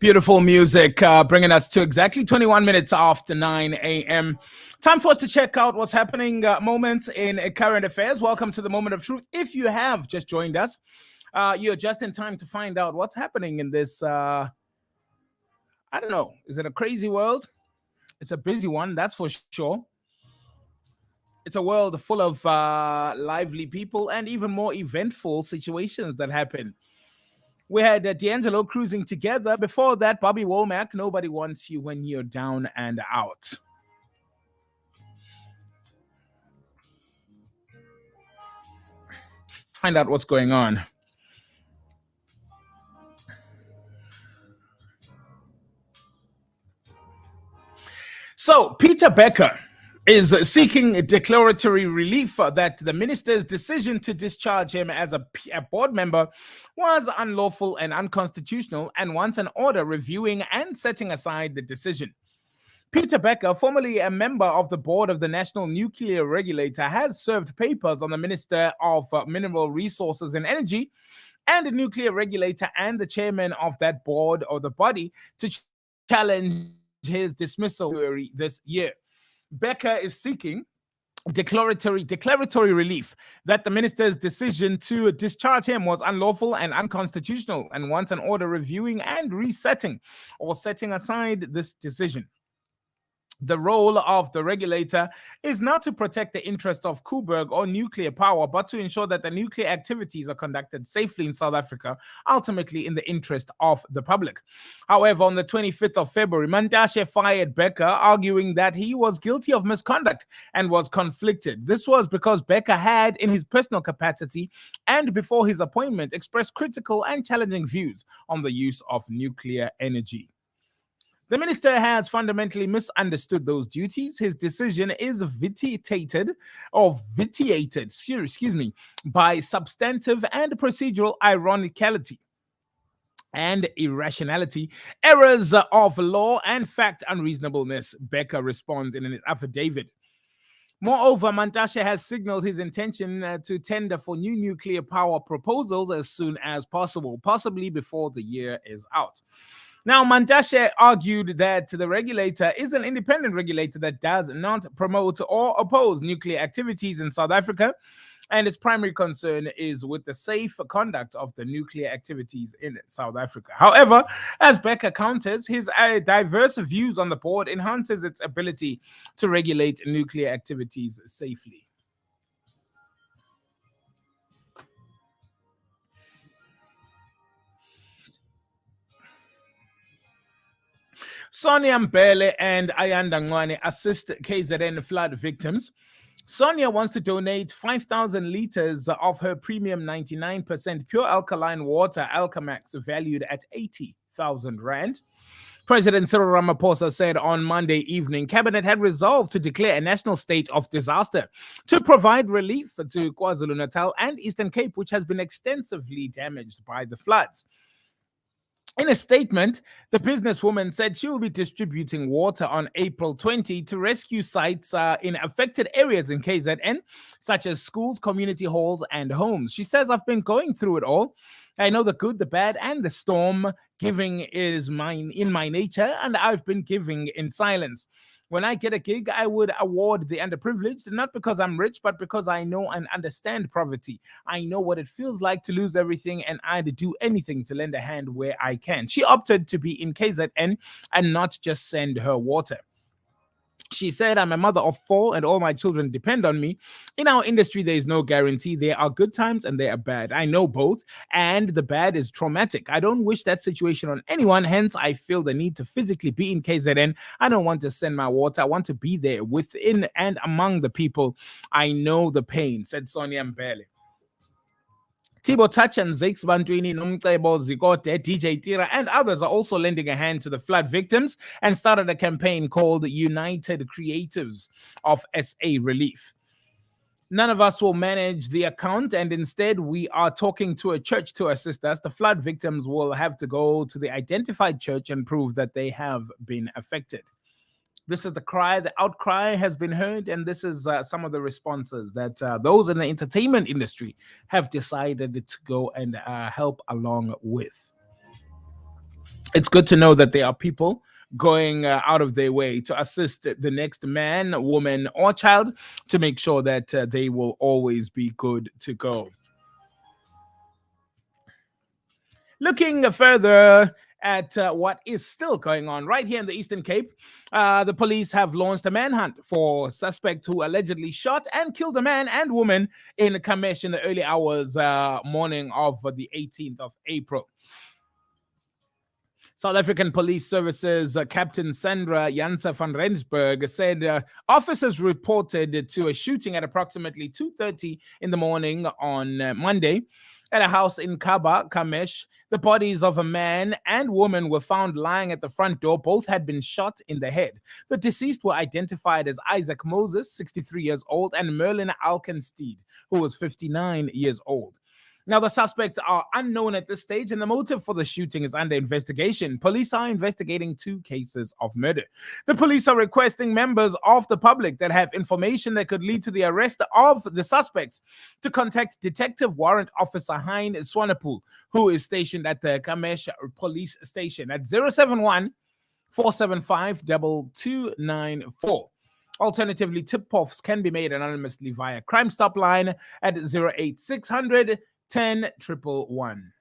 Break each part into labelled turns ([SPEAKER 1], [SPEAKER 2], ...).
[SPEAKER 1] Beautiful music, bringing us to exactly 21 minutes after 9 a.m. Time for us to check out what's happening, moments in current affairs. Welcome to the Moment of Truth. If you have just joined us, you're just in time to find out what's happening in this, I don't know, is it a crazy world? It's a busy one, that's for sure. It's a world full of lively people and even more eventful situations that happen. We had D'Angelo cruising together. Before that, Bobby Womack, Nobody Wants You When You're Down and Out. Find out what's going on. So, Peter Becker is seeking a declaratory relief that the minister's decision to discharge him as a board member was unlawful and unconstitutional, and wants an order reviewing and setting aside the decision. Peter Becker, formerly a member of the board of the National Nuclear Regulator, has served papers on the Minister of Mineral Resources and Energy and the Nuclear Regulator and the chairman of that board or the body to challenge his dismissal this year. Becker is seeking declaratory relief that the minister's decision to discharge him was unlawful and unconstitutional, and wants an order reviewing and resetting or setting aside this decision. The role of the regulator is not to protect the interests of Koeberg or nuclear power, but to ensure that the nuclear activities are conducted safely in South Africa, ultimately in the interest of the public. However, on the 25th of February, Mantashe fired Becker, arguing that he was guilty of misconduct and was conflicted. This was because Becker had, in his personal capacity and before his appointment, expressed critical and challenging views on the use of nuclear energy. The minister has fundamentally misunderstood those duties. His decision is vitiated by substantive and procedural ironicality and irrationality, errors of law, and fact unreasonableness, Becker responds in an affidavit. Moreover, Mantashe has signaled his intention to tender for new nuclear power proposals as soon as possible, possibly before the year is out. Now, Mantashe argued that the regulator is an independent regulator that does not promote or oppose nuclear activities in South Africa, and its primary concern is with the safe conduct of the nuclear activities in South Africa. However, as Becker counters, his diverse views on the board enhances its ability to regulate nuclear activities safely. Sonia Mbele and Ayanda Ngwane assist KZN flood victims. Sonia wants to donate 5,000 liters of her premium 99% pure alkaline water, Alkamax, valued at 80,000 Rand. President Cyril Ramaphosa said on Monday evening, Cabinet had resolved to declare a national state of disaster to provide relief to KwaZulu-Natal and Eastern Cape, which has been extensively damaged by the floods. In a statement, the businesswoman said she will be distributing water on April 20 to rescue sites in affected areas in KZN, such as schools, community halls, and homes. She says, I've been going through it all. I know the good, the bad, and the storm. Giving is mine in my nature, and I've been giving in silence. When I get a gig, I would award the underprivileged, not because I'm rich, but because I know and understand poverty. I know what it feels like to lose everything, and I'd do anything to lend a hand where I can. She opted to be in KZN and not just send her water. She said, I'm a mother of 4 and all my children depend on me. In our industry, there is no guarantee. There are good times and there are bad. I know both, and the bad is traumatic. I don't wish that situation on anyone. Hence, I feel the need to physically be in KZN. I don't want to send my water. I want to be there within and among the people. I know the pain, said Sonia Mbele. Tibo Touch and Zakes Bantwini, Nomcebo Zikote, DJ Tira, and others are also lending a hand to the flood victims and started a campaign called United Creatives of SA Relief. None of us will manage the account, and instead we are talking to a church to assist us. The flood victims will have to go to the identified church and prove that they have been affected. This is the cry, the outcry has been heard, and this is some of the responses that those in the entertainment industry have decided to go and help along with. It's good to know that there are people going out of their way to assist the next man, woman, or child to make sure that they will always be good to go. Looking further at what is still going on right here in the Eastern Cape, the police have launched a manhunt for suspects who allegedly shot and killed a man and woman in Kamesh in the early hours morning of the 18th of April. South African Police Services Captain Sandra Janse van Rensburg said officers reported to a shooting at approximately 2:30 in the morning on Monday at a house in Kaba, Kamesh. The bodies of a man and woman were found lying at the front door. Both had been shot in the head. The deceased were identified as Isaac Moses, 63 years old, and Merlin Alkensteed, who was 59 years old. Now, the suspects are unknown at this stage, and the motive for the shooting is under investigation. Police are investigating 2 cases of murder. The police are requesting members of the public that have information that could lead to the arrest of the suspects to contact Detective Warrant Officer Hein Swanepoel, who is stationed at the Kamesh Police Station at 071 475 2294. Alternatively, tip-offs can be made anonymously via Crime Stop line at 08600 10 111.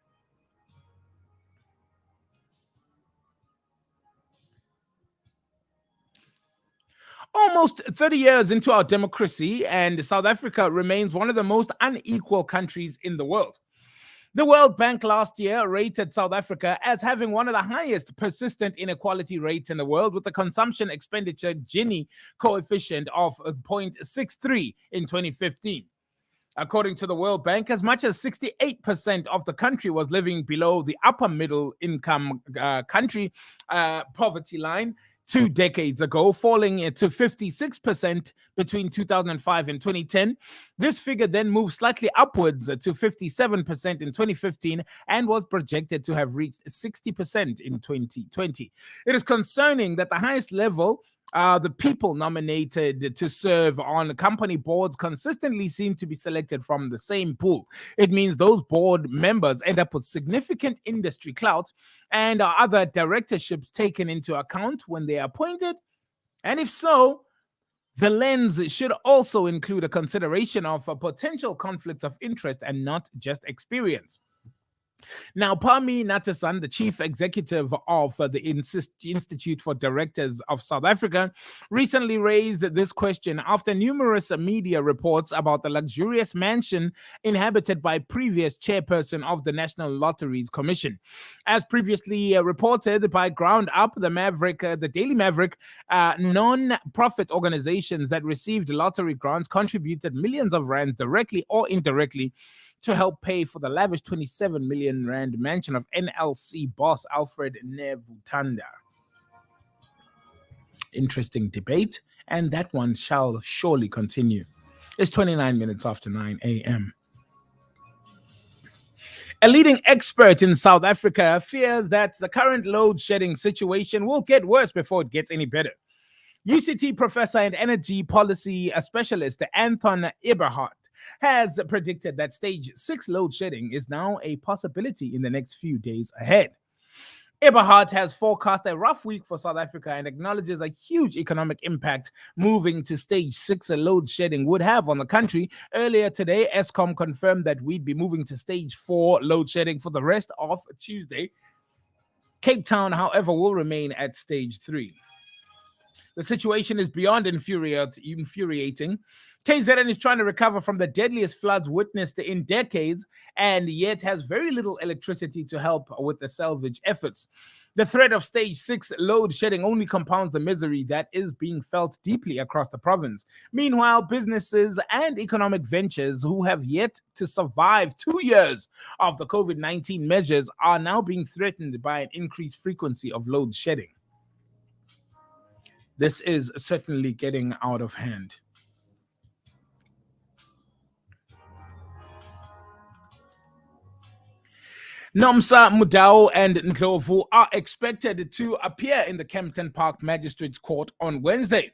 [SPEAKER 1] Almost 30 years into our democracy, and South Africa remains one of the most unequal countries in the world. The World Bank last year rated South Africa as having one of the highest persistent inequality rates in the world, with the consumption expenditure Gini coefficient of 0.63 in 2015. According to the World Bank, as much as 68% of the country was living below the upper middle income country poverty line 2 decades ago, falling to 56% between 2005 and 2010. This figure then moved slightly upwards to 57% in 2015 and was projected to have reached 60% in 2020. It is concerning that the highest level the people nominated to serve on company boards consistently seem to be selected from the same pool. It means those board members end up with significant industry clout, and are other directorships taken into account when they are appointed? And if so, the lens should also include a consideration of potential conflicts of interest and not just experience. Now, Pami Natasan, the chief executive of the Institute for Directors of South Africa, recently raised this question after numerous media reports about the luxurious mansion inhabited by previous chairperson of the National Lotteries Commission. As previously reported by Ground Up, the Daily Maverick, non-profit organizations that received lottery grants contributed millions of rands directly or indirectly to help pay for the lavish 27 million rand mansion of NLC boss Alfred Nevutanda. Interesting debate, and that one shall surely continue. It's 29 minutes after 9 a.m. A leading expert in South Africa fears that the current load shedding situation will get worse before it gets any better. UCT professor and energy policy specialist Anton Eberhardt has predicted that stage 6 load shedding is now a possibility in the next few days ahead. Eberhardt has forecast a rough week for South Africa and acknowledges a huge economic impact moving to stage 6 load shedding would have on the country. Earlier today, Eskom confirmed that we'd be moving to stage 4 load shedding for the rest of Tuesday. Cape Town, however, will remain at stage 3. The situation is beyond infuriating. KZN is trying to recover from the deadliest floods witnessed in decades, and yet has very little electricity to help with the salvage efforts. The threat of stage 6 load shedding only compounds the misery that is being felt deeply across the province. Meanwhile, businesses and economic ventures who have yet to survive 2 years of the COVID-19 measures are now being threatened by an increased frequency of load shedding. This is certainly getting out of hand. Nomsa, Mudau, and Ndlovu are expected to appear in the Kempton Park Magistrates Court on Wednesday.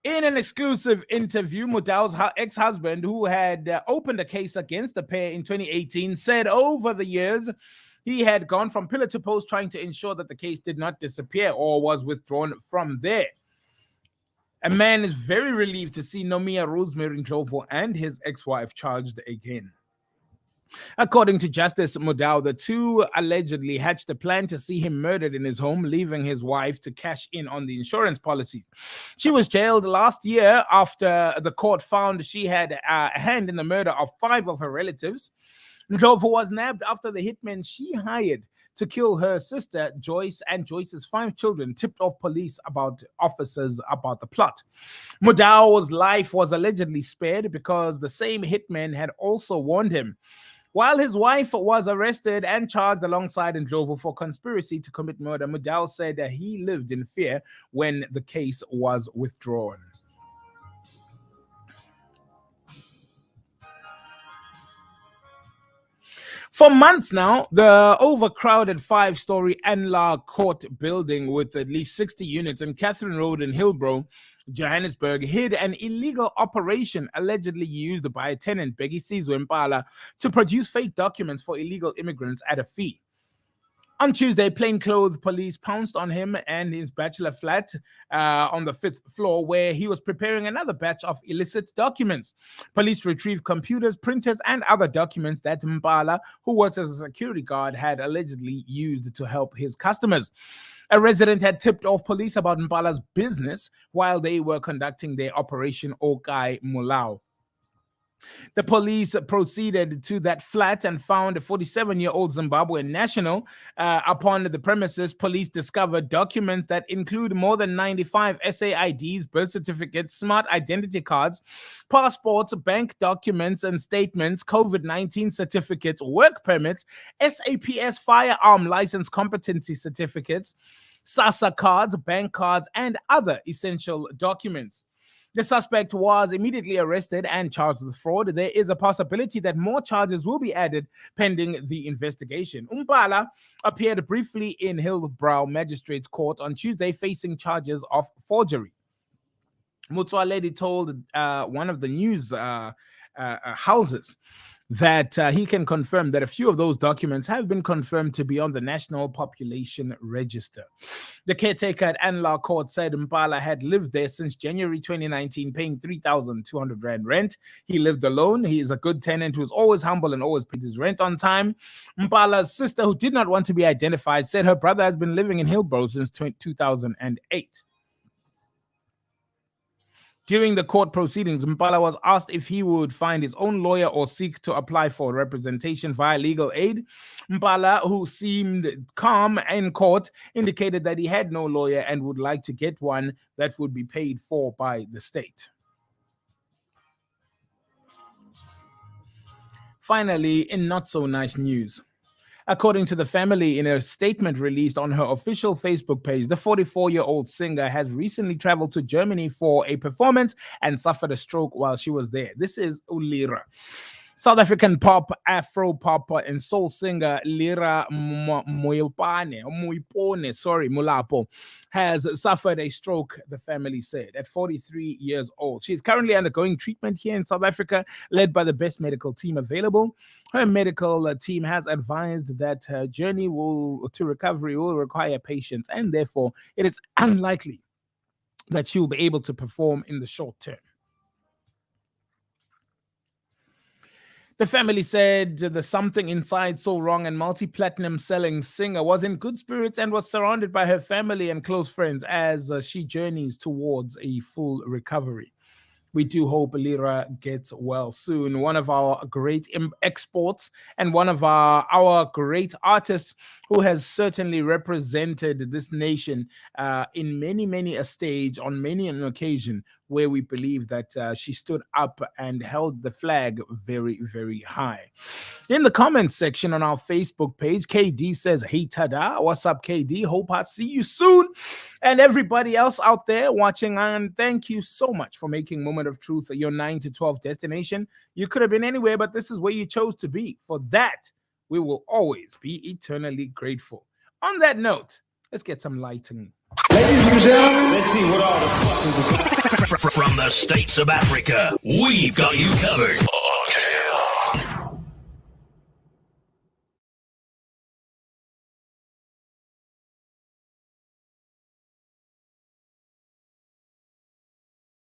[SPEAKER 1] In an exclusive interview, Mudau's ex-husband, who had opened a case against the pair in 2018, said over the years He had gone from pillar to post trying to ensure that the case did not disappear or was withdrawn from there. A man is very relieved to see Nomia Rosemary Ndlovu and his ex-wife charged again. According to Justice Mudau, the two allegedly hatched a plan to see him murdered in his home, leaving his wife to cash in on the insurance policies. She was jailed last year after the court found she had a hand in the murder of 5 of her relatives. Ndlovu was nabbed after the hitmen she hired to kill her sister, Joyce, and Joyce's 5 children tipped off officers about the plot. Mudau's life was allegedly spared because the same hitman had also warned him. While his wife was arrested and charged alongside Ndlovu for conspiracy to commit murder, Mudau said that he lived in fear when the case was withdrawn. For months now, the overcrowded 5-story Anlar Court building with at least 60 units on Catherine Road in Hillbrow, Johannesburg, hid an illegal operation allegedly used by a tenant, Bheki Sizwe Mpala, to produce fake documents for illegal immigrants at a fee. On Tuesday, plainclothes police pounced on him and his bachelor flat on the 5th floor, where he was preparing another batch of illicit documents. Police retrieved computers, printers, and other documents that Mpala, who works as a security guard, had allegedly used to help his customers. A resident had tipped off police about Mpala's business while they were conducting their Operation Okai Mulao. The police proceeded to that flat and found a 47-year-old Zimbabwean national. Upon the premises, police discovered documents that include more than 95 SAIDs, birth certificates, smart identity cards, passports, bank documents and statements, COVID-19 certificates, work permits, SAPS firearm license competency certificates, SASA cards, bank cards, and other essential documents. The suspect was immediately arrested and charged with fraud. There is a possibility that more charges will be added pending the investigation. Mpala appeared briefly in Hillbrow Magistrates Court on Tuesday facing charges of forgery. Mutsualedi told one of the news houses that he can confirm that a few of those documents have been confirmed to be on the National Population Register. The caretaker at Anlar Court said Mpala had lived there since January 2019, paying 3,200 Rand rent. He lived alone. He is a good tenant who's always humble and always paid his rent on time. Mpala's sister, who did not want to be identified, said her brother has been living in Hillbrow since 2008. During the court proceedings, Mpala was asked if he would find his own lawyer or seek to apply for representation via legal aid. Mpala, who seemed calm in court, indicated that he had no lawyer and would like to get one that would be paid for by the state. Finally, in not so nice news, according to the family, in a statement released on her official Facebook page, the 44-year-old singer has recently traveled to Germany for a performance and suffered a stroke while she was there. This is Ulira. South African pop, Afro pop, and soul singer Lira Mulapo has suffered a stroke, the family said, at 43 years old. She is currently undergoing treatment here in South Africa, led by the best medical team available. Her medical team has advised that her journey to recovery will require patience, and therefore it is unlikely that she will be able to perform in the short term. The family said the Something Inside So Wrong and multi-platinum selling singer was in good spirits and was surrounded by her family and close friends as she journeys towards a full recovery. We do hope Lira gets well soon. One of our great exports and one of our great artists who has certainly represented this nation in many a stage, on many an occasion, where we believe that she stood up and held the flag very, very high. In the comments section on our Facebook page, KD says, hey, tada, what's up, KD? Hope I see you soon. And everybody else out there watching, and thank you so much for making Moment of Truth your 9 to 12 destination. You could have been anywhere, but this is where you chose to be. For that, we will always be eternally grateful. On that note, let's get some lighting.
[SPEAKER 2] Ladies and gentlemen, let's see what all the fuss is about.
[SPEAKER 3] From the states of Africa, we've got you covered.